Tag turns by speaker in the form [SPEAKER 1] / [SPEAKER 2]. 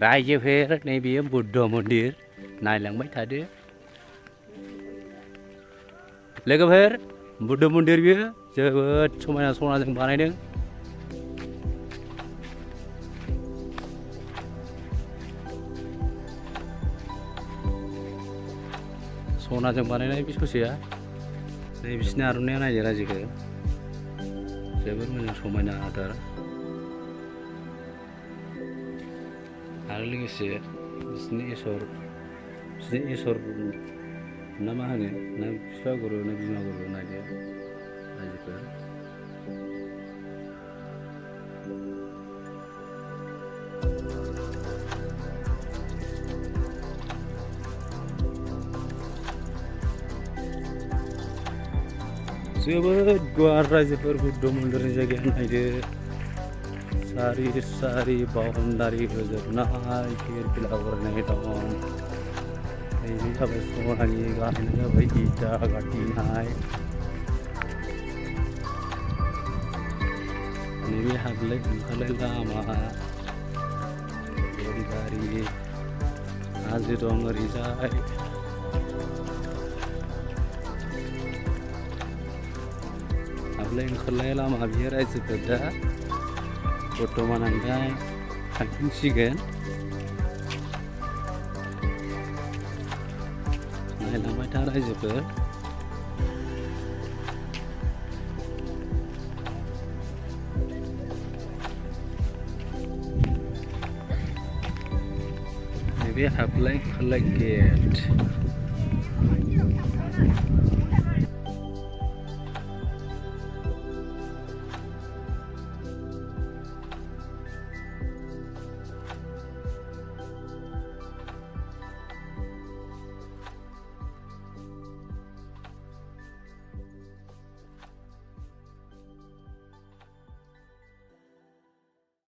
[SPEAKER 1] रायजोफोर नैबेयो बुद्ध मन्दिर नायलांबाय थादो लोगोफोर बुद्ध मन्दिर बियो जोबोद समायना सनाजों बानायदों सनाजों बानायनाय बे ससेया नै बिसिनि आर'नाइया नायदो रायजोखौ जोबोद मोजां समायना आदार आरो लोगोसे बिसिनि इसोर ना मा होनो ना बिफा गुरु ना बिमा गुरु नायदो रायजोफोर जोबोद गुवार रायजोफोर बुद्ध मन्दिरनि जायगाया नायदो सारि सारि बाउन्डारि होजोबनाय फिरफिला हरनाय दं नैबे जाबाय सनानि गाहायना जाबाय इटा गाथिनाय नैबे हाबलाय ओंखारलाय लामा गारि हाजो दं ओरैजाय हाबलाय ओंखारलाय लामा बियो रायजोफोर दा बर्थमान आं दा थांफिनसिगोन नायलांबाय था रायजोफोर नैबे हाबलाय ओंखारलाय गेट